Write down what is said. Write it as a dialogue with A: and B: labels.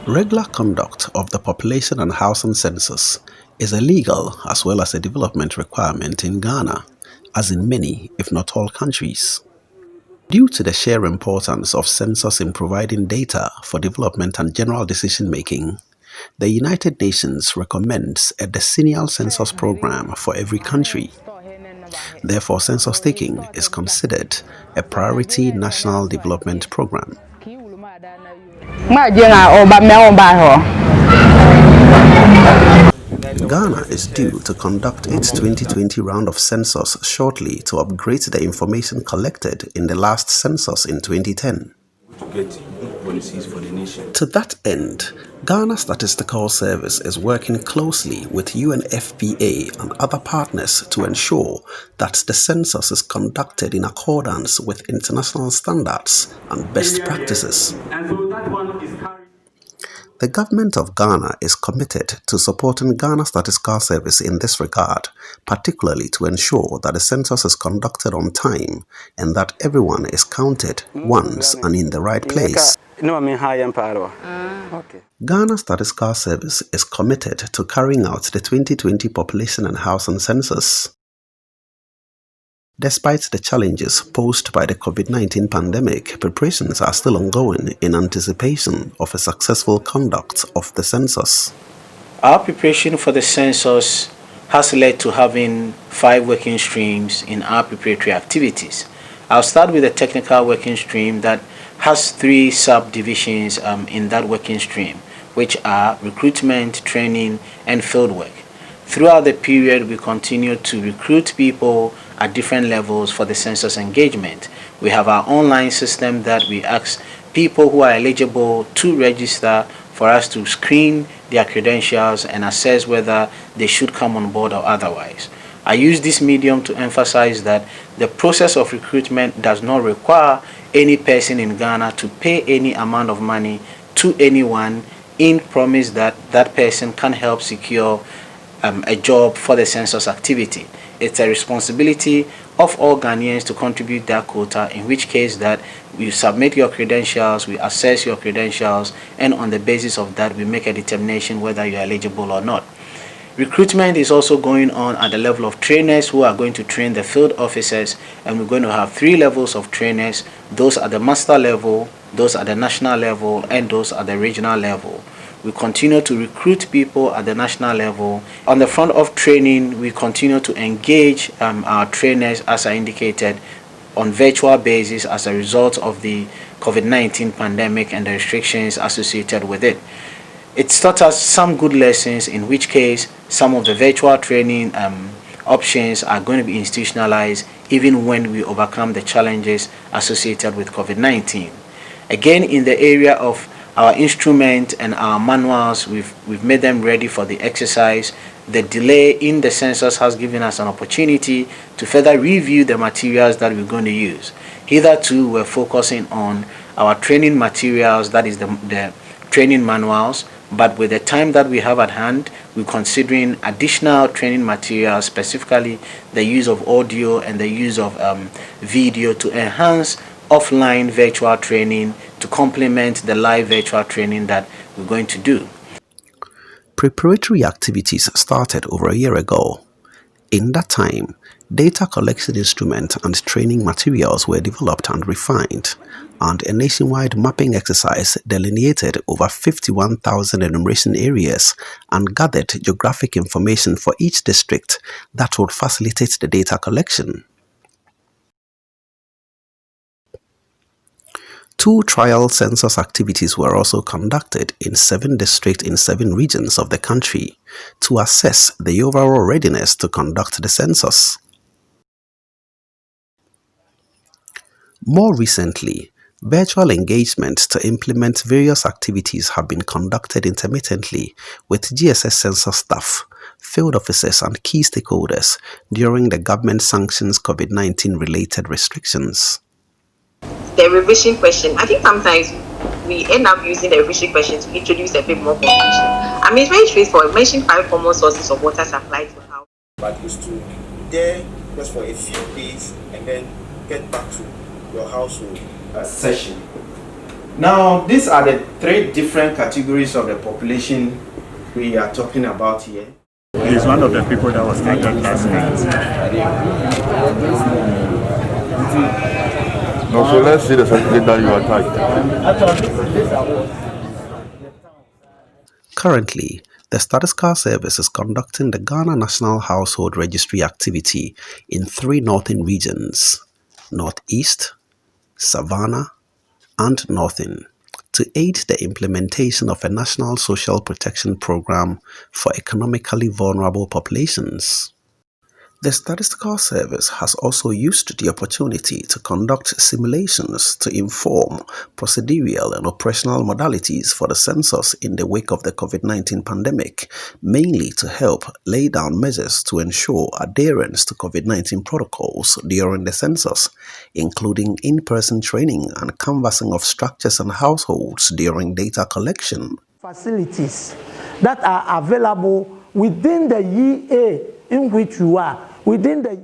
A: Regular conduct of the population and housing census is a legal as well as a development requirement in Ghana, as in many, if not all countries. Due to the sheer importance of census in providing data for development and general decision-making, the United Nations recommends a decennial census program for every country. Therefore, census taking is considered a priority national development program. Ghana is due to conduct its 2020 round of census shortly to upgrade the information collected in the last census in 2010. To that end, Ghana Statistical Service is working closely with UNFPA and other partners to ensure that the census is conducted in accordance with international standards and best practices. The government of Ghana is committed to supporting Ghana Statistical Service in this regard, particularly to ensure that the census is conducted on time and that everyone is counted once and in the right place. Ghana Statistical Service is committed to carrying out the 2020 population and housing census. Despite the challenges posed by the COVID-19 pandemic, preparations are still ongoing in anticipation of a successful conduct of the census.
B: Our preparation for the census has led to having 5 working streams in our preparatory activities. I'll start with the technical working stream that has 3 subdivisions in that working stream, which are recruitment, training, and fieldwork. Throughout the period, we continue to recruit people at different levels for the census engagement. We have our online system that we ask people who are eligible to register for us to screen their credentials and assess whether they should come on board or otherwise. I use this medium to emphasize that the process of recruitment does not require any person in Ghana to pay any amount of money to anyone in promise that that person can help secure a job for the census activity. It's a responsibility of all Ghanaians to contribute their quota, in which case that we submit your credentials, we assess your credentials, and on the basis of that we make a determination whether you're eligible or not. Recruitment is also going on at the level of trainers who are going to train the field officers, and we're going to have 3 levels of trainers. Those at the master level, those at the national level, and those at the regional level. We continue to recruit people at the national level. On the front of training, we continue to engage our trainers, as I indicated, on virtual basis as a result of the COVID-19 pandemic and the restrictions associated with it. It's taught us some good lessons, in which case some of the virtual training options are going to be institutionalized even when we overcome the challenges associated with COVID-19. Again, in the area of our instruments and our manuals, we've made them ready for the exercise. The delay in the census has given us an opportunity to further review the materials that we're going to use. Hitherto, we're focusing on our training materials, that is the training manuals, but with the time that we have at hand, we're considering additional training materials, specifically the use of audio and the use of video to enhance offline virtual training to complement the live virtual training that we're going to do.
A: Preparatory activities started over a year ago. In that time, data collection instruments and training materials were developed and refined, and a nationwide mapping exercise delineated over 51,000 enumeration areas and gathered geographic information for each district that would facilitate the data collection. 2 trial census activities were also conducted in 7 districts in 7 regions of the country to assess the overall readiness to conduct the census. More recently, virtual engagements to implement various activities have been conducted intermittently with GSS census staff, field officers, and key stakeholders during the government sanctions COVID-19 related restrictions.
C: The revision question, I think sometimes we end up using the revision question to introduce a bit more confusion. I mean, it's very straightforward. Mention 5 common sources of water supply to
D: but is to there just for a few days and then get back to your household session. Now, these are the three different categories of the population we are talking about here.
E: He's one of the people that was added last night.
F: No, so let's see the certificate that you attacked.
A: Currently, the Statistical Service is conducting the Ghana National Household Registry activity in three northern regions: Northeast, Savannah, and Northern, to aid the implementation of a national social protection program for economically vulnerable populations. The Statistical Service has also used the opportunity to conduct simulations to inform procedural and operational modalities for the census in the wake of the COVID-19 pandemic, mainly to help lay down measures to ensure adherence to COVID-19 protocols during the census, including in-person training and canvassing of structures and households during data collection.
G: Facilities that are available within the EA in which you are, within the